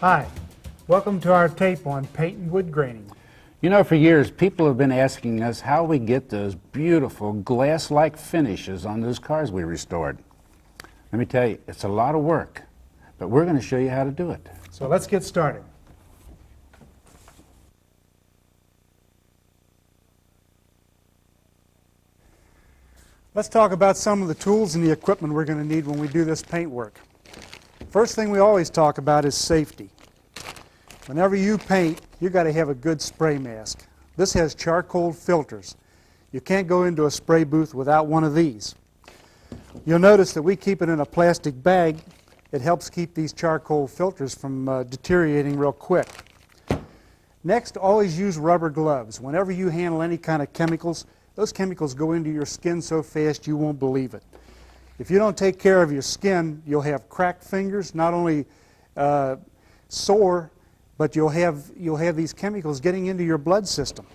Hi, welcome to our tape on paint and wood graining. You know, for years, people have been asking us how we get those beautiful glass-like finishes on those cars we restored. Let me tell you, it's a lot of work, but we're going to show you how to do it. So let's get started. Let's talk about some of the tools and the equipment we're going to need when we do this paint work. First thing we always talk about is safety. Whenever you paint, you've got to have a good spray mask. This has charcoal filters. You can't go into a spray booth without one of these. You'll notice that we keep it in a plastic bag. It helps keep these charcoal filters from deteriorating real quick. Next, always use rubber gloves. Whenever you handle any kind of chemicals, those chemicals go into your skin so fast you won't believe it. If you don't take care of your skin, you'll have cracked fingers, not only sore, but you'll have these chemicals getting into your blood system.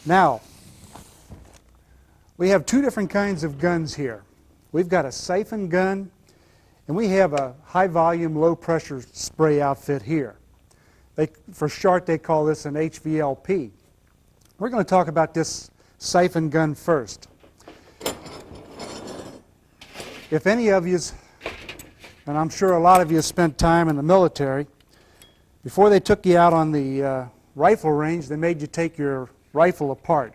Now, we have two different kinds of guns here. We've got a siphon gun, and we have a high-volume, low-pressure spray outfit here. For short, they call this an HVLP. We're going to talk about this siphon gun first. If any of you, and I'm sure a lot of you spent time in the military, before they took you out on the rifle range, they made you take your rifle apart.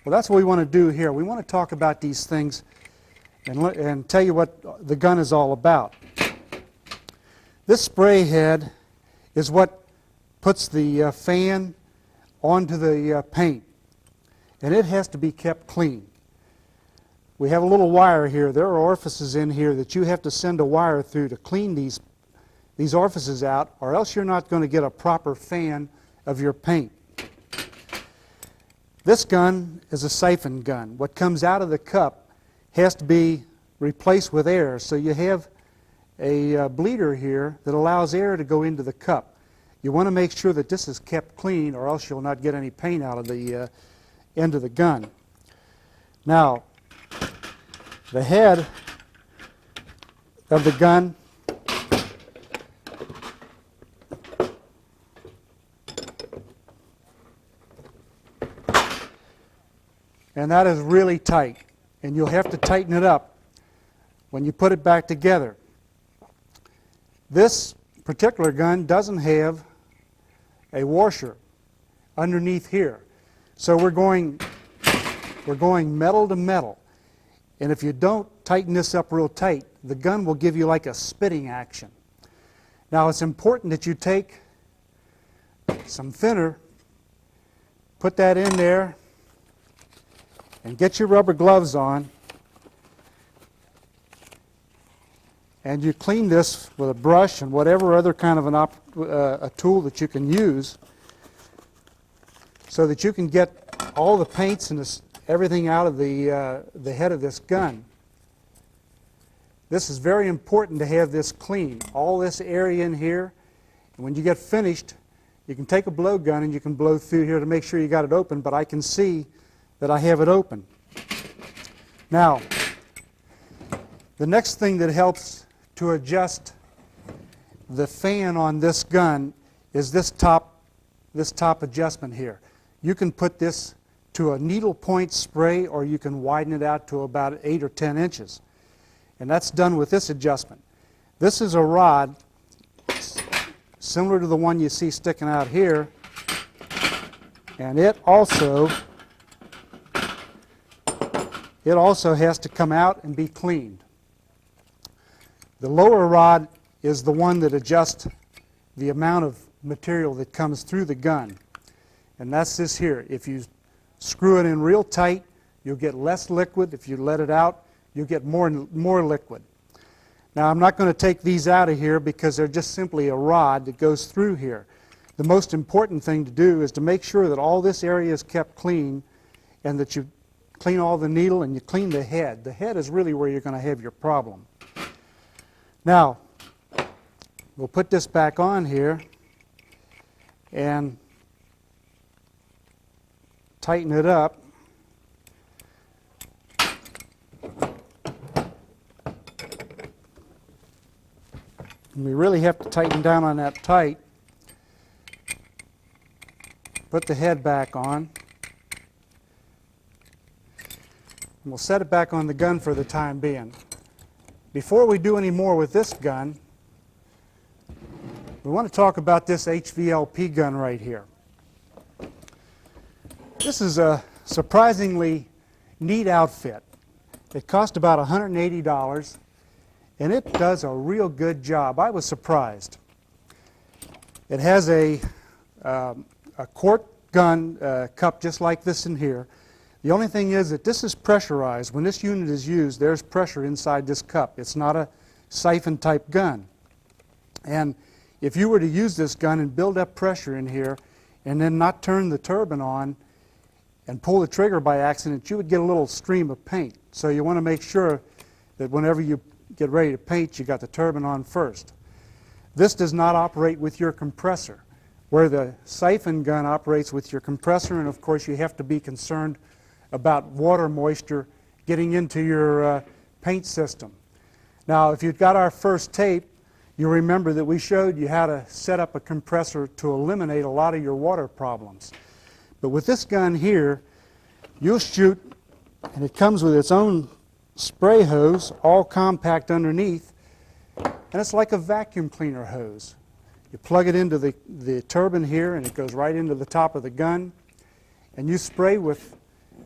Well, that's what we want to do here. We want to talk about these things and tell you what the gun is all about. This spray head is what puts the fan onto the paint, and it has to be kept clean. We have a little wire here. There are orifices in here that you have to send a wire through to clean these orifices out, or else you're not going to get a proper fan of your paint. This gun is a siphon gun. What comes out of the cup has to be replaced with air, so you have a bleeder here that allows air to go into the cup. You want to make sure that this is kept clean, or else you'll not get any paint out of the end of the gun. Now, the head of the gun and that is really tight, and you'll have to tighten it up when you put it back together. This particular gun doesn't have a washer underneath here, so we're going metal to metal, and if you don't tighten this up real tight, the gun will give you like a spitting action. Now, it's important that you take some thinner, put that in there, and get your rubber gloves on, and you clean this with a brush and whatever other kind of a tool that you can use, so that you can get all the paints and everything out of the head of this gun. This is very important to have this clean, all this area in here, and when you get finished, you can take a blowgun and you can blow through here to make sure you got it open, but I can see that I have it open. Now, the next thing that helps to adjust the fan on this gun is this top adjustment here. You can put this to a needle point spray, or you can widen it out to about 8 or 10 inches. And that's done with this adjustment. This is a rod similar to the one you see sticking out here, and it also has to come out and be cleaned. The lower rod is the one that adjusts the amount of material that comes through the gun, and that's this here. If you screw it in real tight, you'll get less liquid. If you let it out, you'll get more liquid. Now, I'm not going to take these out of here because they're just simply a rod that goes through here. The most important thing to do is to make sure that all this area is kept clean, and that you clean all the needle and you clean the head. The head is really where you're going to have your problem. Now, we'll put this back on here and tighten it up. And we really have to tighten down on that tight. Put the head back on. And we'll set it back on the gun for the time being. Before we do any more with this gun, we want to talk about this HVLP gun right here. This is a surprisingly neat outfit. It cost about $180, and it does a real good job. I was surprised. It has a quart gun cup just like this in here. The only thing is that this is pressurized. When this unit is used, there's pressure inside this cup. It's not a siphon type gun. And if you were to use this gun and build up pressure in here and then not turn the turbine on and pull the trigger by accident, you would get a little stream of paint. So you want to make sure that whenever you get ready to paint, you got the turbine on first. This does not operate with your compressor, where the siphon gun operates with your compressor, and of course you have to be concerned about water moisture getting into your paint system. Now, if you've got our first tape, you'll remember that we showed you how to set up a compressor to eliminate a lot of your water problems. But with this gun here, you'll shoot, and it comes with its own spray hose, all compact underneath, and it's like a vacuum cleaner hose. You plug it into the turbine here, and it goes right into the top of the gun, and you spray with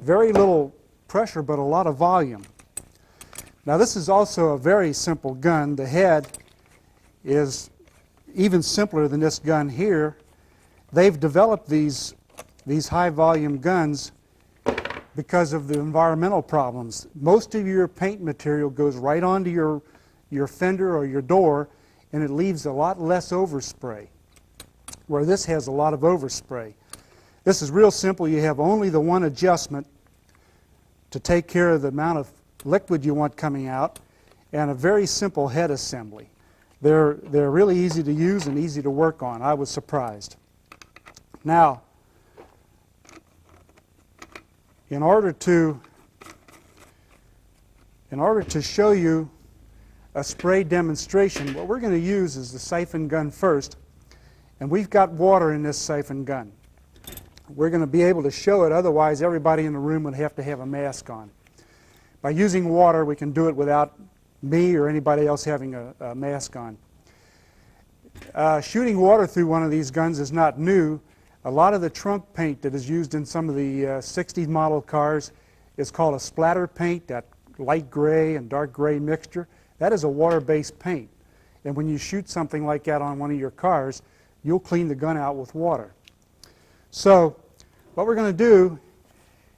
very little pressure but a lot of volume. Now, this is also a very simple gun. The head is even simpler than this gun here. They've developed these high volume guns because of the environmental problems. Most of your paint material goes right onto your fender or your door, and it leaves a lot less overspray, where this has a lot of overspray. This is real simple. You have only the one adjustment to take care of the amount of liquid you want coming out, and a very simple head assembly. They're really easy to use and easy to work on. I was surprised. Now, in order to show you a spray demonstration, what we're going to use is the siphon gun first, and we've got water in this siphon gun. We're going to be able to show it, otherwise everybody in the room would have to have a mask on. By using water, we can do it without me or anybody else having a mask on. Shooting water through one of these guns is not new. A lot of the trunk paint that is used in some of the 60s model cars is called a splatter paint, that light gray and dark gray mixture. That is a water-based paint. And when you shoot something like that on one of your cars, you'll clean the gun out with water. So what we're going to do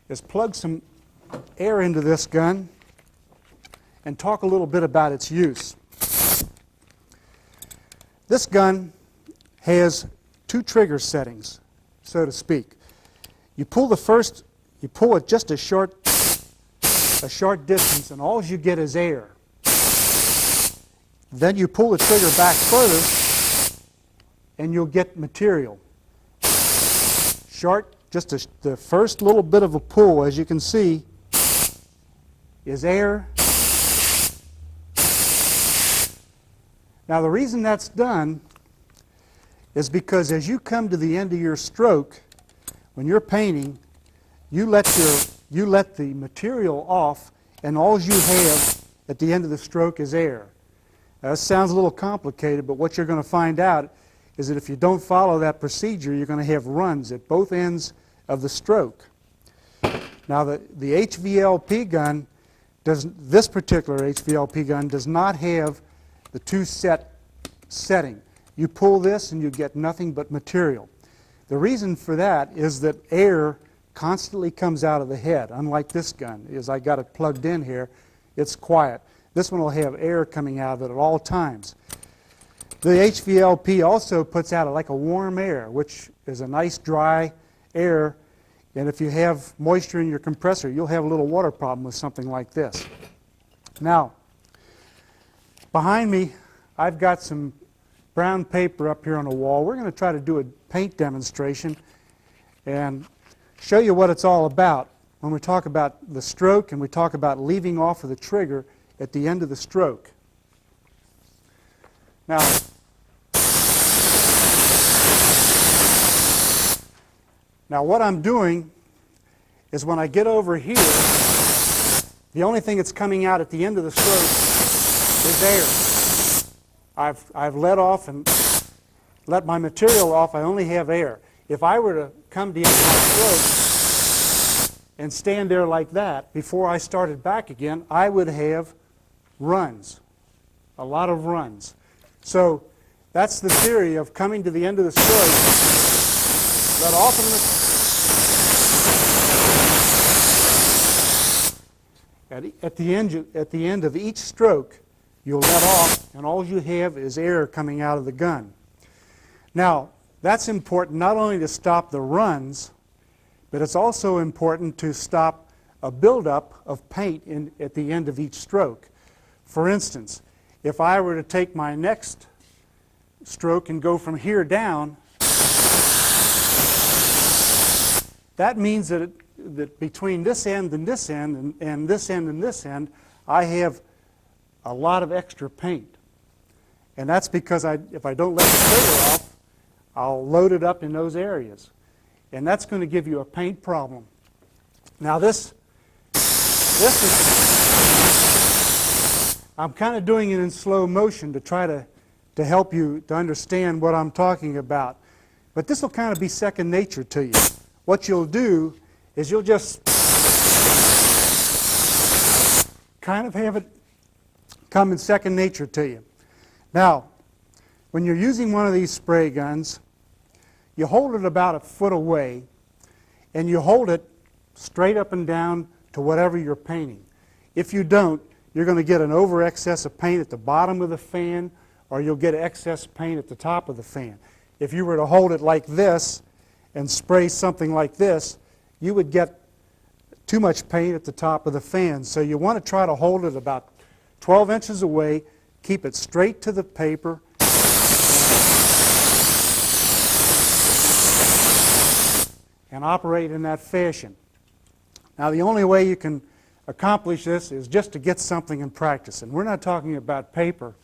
is plug some air into this gun and talk a little bit about its use. This gun has two trigger settings, so to speak. You pull it just a short distance, and all you get is air. Then you pull the trigger back further, and you'll get material. The first little bit of a pull, as you can see, is air. Now, the reason that's done is because as you come to the end of your stroke, when you're painting, you let the material off, and all you have at the end of the stroke is air. Now, that sounds a little complicated, but what you're going to find out is that if you don't follow that procedure, you're going to have runs at both ends of the stroke. Now, the HVLP gun, this particular HVLP gun does not have the two-set setting. You pull this and you get nothing but material. The reason for that is that air constantly comes out of the head. Unlike this gun, as I got it plugged in here, it's quiet. This one will have air coming out of it at all times. The HVLP also puts out like a warm air, which is a nice dry air, and if you have moisture in your compressor, you'll have a little water problem with something like this. Now, behind me, I've got some brown paper up here on the wall. We're going to try to do a paint demonstration and show you what it's all about when we talk about the stroke and we talk about leaving off of the trigger at the end of the stroke. Now what I'm doing is when I get over here, the only thing that's coming out at the end of the stroke is air. I've let off and let my material off. I only have air. If I were to come to the end of my stroke and stand there like that before I started back again, I would have runs, a lot of runs. So that's the theory of coming to the end of the stroke, let off in the At the end of each stroke, you'll let off, and all you have is air coming out of the gun. Now, that's important not only to stop the runs, but it's also important to stop a buildup of paint at the end of each stroke. For instance, if I were to take my next stroke and go from here down, that means that between this end and this end, and this end and this end, I have a lot of extra paint. And that's because if I don't let the trigger off, I'll load it up in those areas. And that's going to give you a paint problem. Now this is, I'm kind of doing it in slow motion to try to help you to understand what I'm talking about. But this will kind of be second nature to you. What you'll do is you'll just kind of have it come in second nature to you. Now, when you're using one of these spray guns, you hold it about a foot away, and you hold it straight up and down to whatever you're painting. If you don't, you're going to get an over excess of paint at the bottom of the fan, or you'll get excess paint at the top of the fan. If you were to hold it like this and spray something like this, you would get too much paint at the top of the fan. So you want to try to hold it about 12 inches away, keep it straight to the paper, and operate in that fashion. Now the only way you can accomplish this is just to get something in practice. And we're not talking about paper.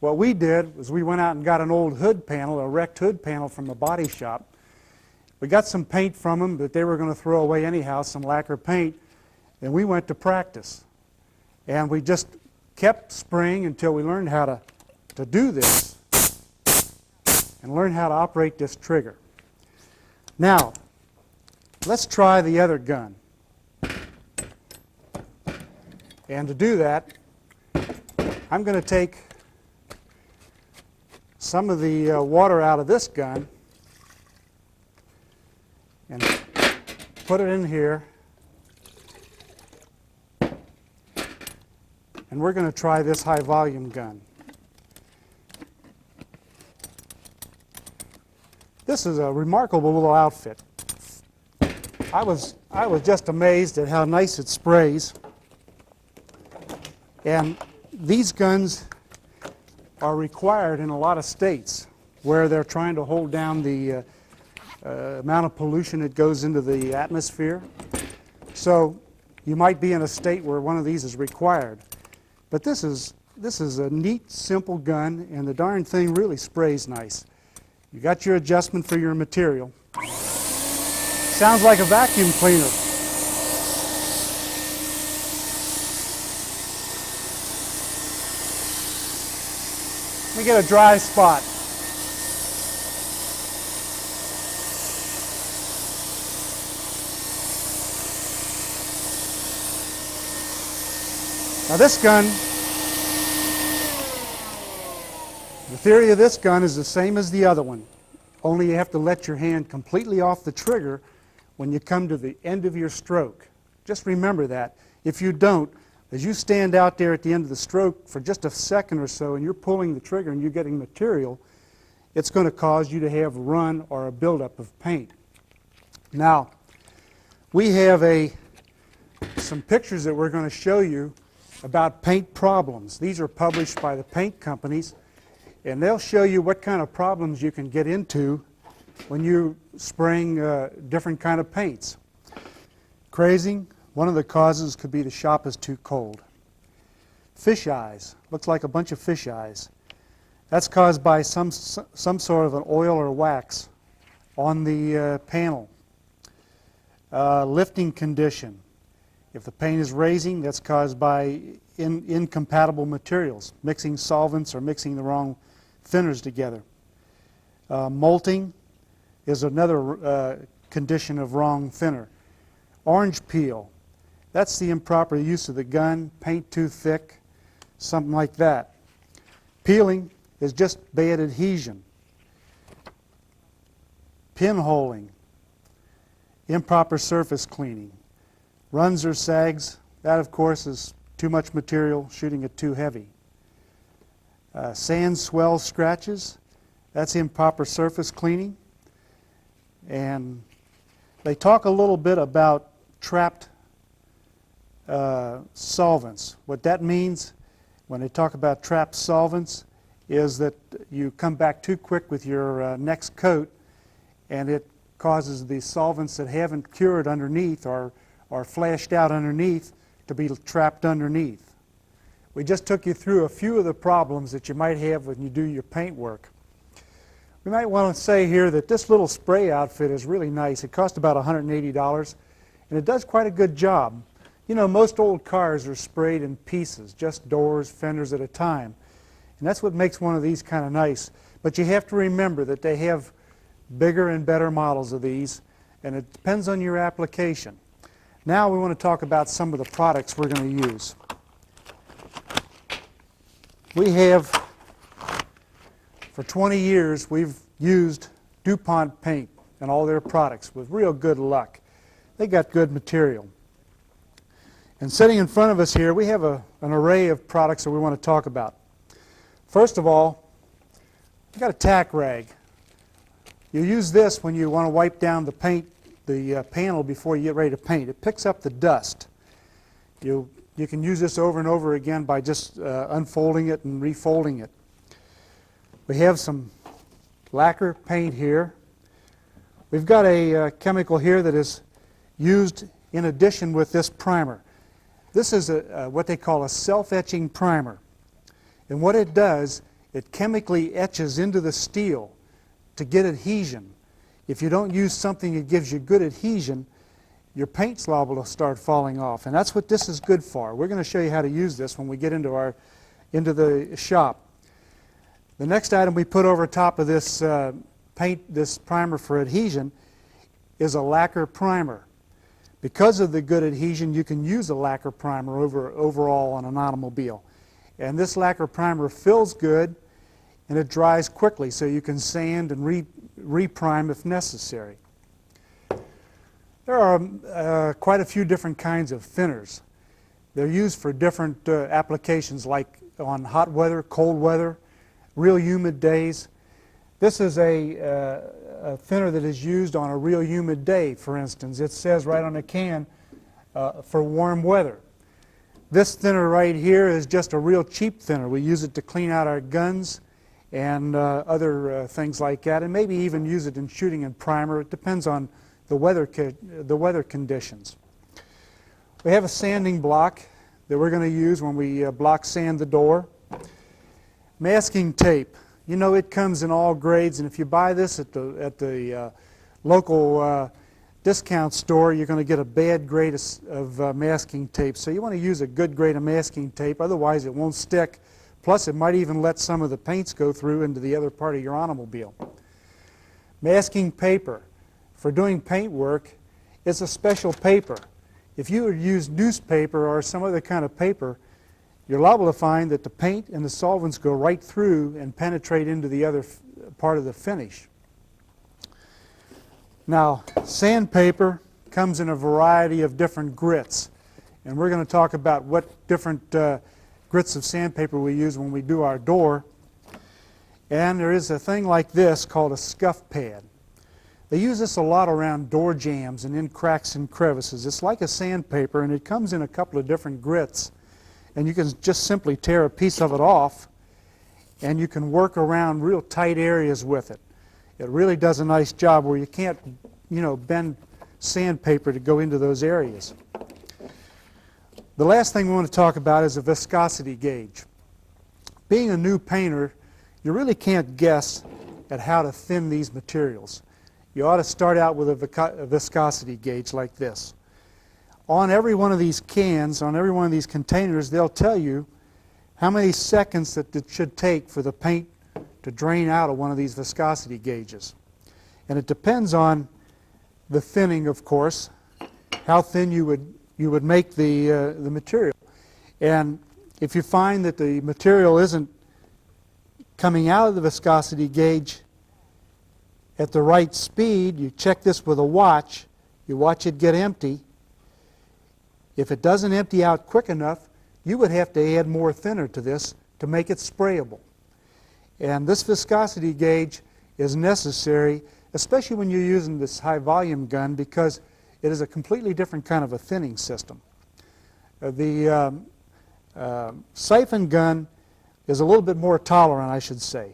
What we did was we went out and got an old hood panel, a wrecked hood panel from a body shop. We got some paint from them that they were going to throw away anyhow, some lacquer paint, and we went to practice. And we just kept spraying until we learned how to do this and learn how to operate this trigger. Now, let's try the other gun. And to do that, I'm going to take some of the water out of this gun and put it in here. And we're going to try this high volume gun. This is a remarkable little outfit. I was just amazed at how nice it sprays. And these guns are required in a lot of states where they're trying to hold down the amount of pollution that goes into the atmosphere. So you might be in a state where one of these is required. But this is a neat, simple gun, and the darn thing really sprays nice. You got your adjustment for your material. Sounds like a vacuum cleaner. Let me get a dry spot. Now this gun, the theory of this gun is the same as the other one, only you have to let your hand completely off the trigger when you come to the end of your stroke. Just remember that. If you don't, as you stand out there at the end of the stroke for just a second or so and you're pulling the trigger and you're getting material, it's going to cause you to have a run or a buildup of paint. Now, we have some pictures that we're going to show you about paint problems. These are published by the paint companies, and they'll show you what kind of problems you can get into when you're spraying different kind of paints. Crazing, one of the causes could be the shop is too cold. Fish eyes, looks like a bunch of fish eyes. That's caused by some sort of an oil or wax on the panel. Lifting condition. If the paint is raising, that's caused by incompatible materials, mixing solvents or mixing the wrong thinners together. Molting is another condition of wrong thinner. Orange peel, that's the improper use of the gun, paint too thick, something like that. Peeling is just bad adhesion. Pinholing, improper surface cleaning. Runs or sags, that of course is too much material, shooting it too heavy. Sand swells, scratches, that's improper surface cleaning. And they talk a little bit about trapped solvents. What that means when they talk about trapped solvents is that you come back too quick with your next coat and it causes the solvents that haven't cured underneath or flashed out underneath to be trapped underneath. We just took you through a few of the problems that you might have when you do your paint work. We might want to say here that this little spray outfit is really nice. It cost about $180 and it does quite a good job. You know, most old cars are sprayed in pieces, just doors, fenders at a time. And that's what makes one of these kind of nice. But you have to remember that they have bigger and better models of these, and it depends on your application. Now we want to talk about some of the products we're going to use. We have, for 20 years, we've used DuPont paint and all their products with real good luck. They got good material. And sitting in front of us here, we have an array of products that we want to talk about. First of all, we've got a tack rag. You use this when you want to wipe down the paint, the panel before you get ready to paint. It picks up the dust. You can use this over and over again by just unfolding it and refolding it. We have some lacquer paint here. We've got a chemical here that is used in addition with this primer. This is what they call a self-etching primer. And what it does, it chemically etches into the steel to get adhesion. If you don't use something that gives you good adhesion, your paint's liable to start falling off. And that's what this is good for. We're going to show you how to use this when we get into the shop. The next item we put over top of this this primer for adhesion is a lacquer primer. Because of the good adhesion, you can use a lacquer primer overall on an automobile. And this lacquer primer fills good and it dries quickly, so you can sand and reprime if necessary. There are quite a few different kinds of thinners. They're used for different applications, like on hot weather, cold weather, real humid days. This is a thinner that is used on a real humid day, for instance. It says right on the can for warm weather. This thinner right here is just a real cheap thinner. We use it to clean out our guns and other things like that, and maybe even use it in shooting and primer. It depends on the weather conditions. We have a sanding block that we're going to use when we block sand the door. Masking tape. You know, it comes in all grades, and if you buy this at the local discount store, you're going to get a bad grade of masking tape. So you want to use a good grade of masking tape, otherwise it won't stick. Plus, it might even let some of the paints go through into the other part of your automobile. Masking paper. For doing paint work, it's a special paper. If you use newspaper or some other kind of paper, you're liable to find that the paint and the solvents go right through and penetrate into the other part of the finish. Now, sandpaper comes in a variety of different grits, and we're going to talk about what different grits of sandpaper we use when we do our door. And there is a thing like this called a scuff pad. They use this a lot around door jambs and in cracks and crevices. It's like a sandpaper, and it comes in a couple of different grits. And you can just simply tear a piece of it off, and you can work around real tight areas with it. It really does a nice job where you can't, bend sandpaper to go into those areas. The last thing we want to talk about is a viscosity gauge. Being a new painter, you really can't guess at how to thin these materials. You ought to start out with a viscosity gauge like this. On every one of these cans, on every one of these containers, they'll tell you how many seconds that it should take for the paint to drain out of one of these viscosity gauges. And it depends on the thinning, of course, how thin you would make the material. And if you find that the material isn't coming out of the viscosity gauge at the right speed, you check this with a watch, you watch it get empty. If it doesn't empty out quick enough, you would have to add more thinner to this to make it sprayable. And this viscosity gauge is necessary, especially when you're using this high volume gun, because it is a completely different kind of a thinning system. The siphon gun is a little bit more tolerant, I should say.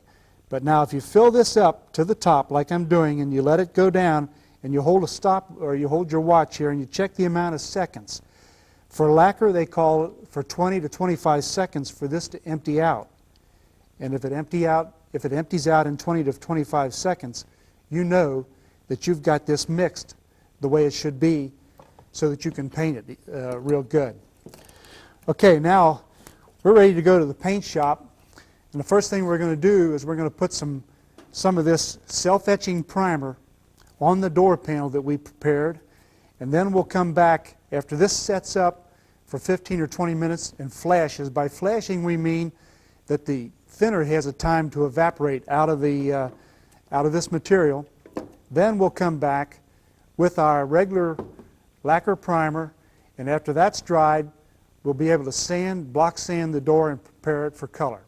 But now if you fill this up to the top like I'm doing and you let it go down and you hold a stop or you hold your watch here and you check the amount of seconds. For lacquer they call it for 20 to 25 seconds for this to empty out. And if it empties out in 20 to 25 seconds, you know that you've got this mixed the way it should be so that you can paint it real good. Okay, now we're ready to go to the paint shop. And the first thing we're going to do is we're going to put some of this self-etching primer on the door panel that we prepared. And then we'll come back after this sets up for 15 or 20 minutes and flashes. By flashing we mean that the thinner has a time to evaporate out of this material. Then we'll come back with our regular lacquer primer, and after that's dried, we'll be able to block sand the door and prepare it for color.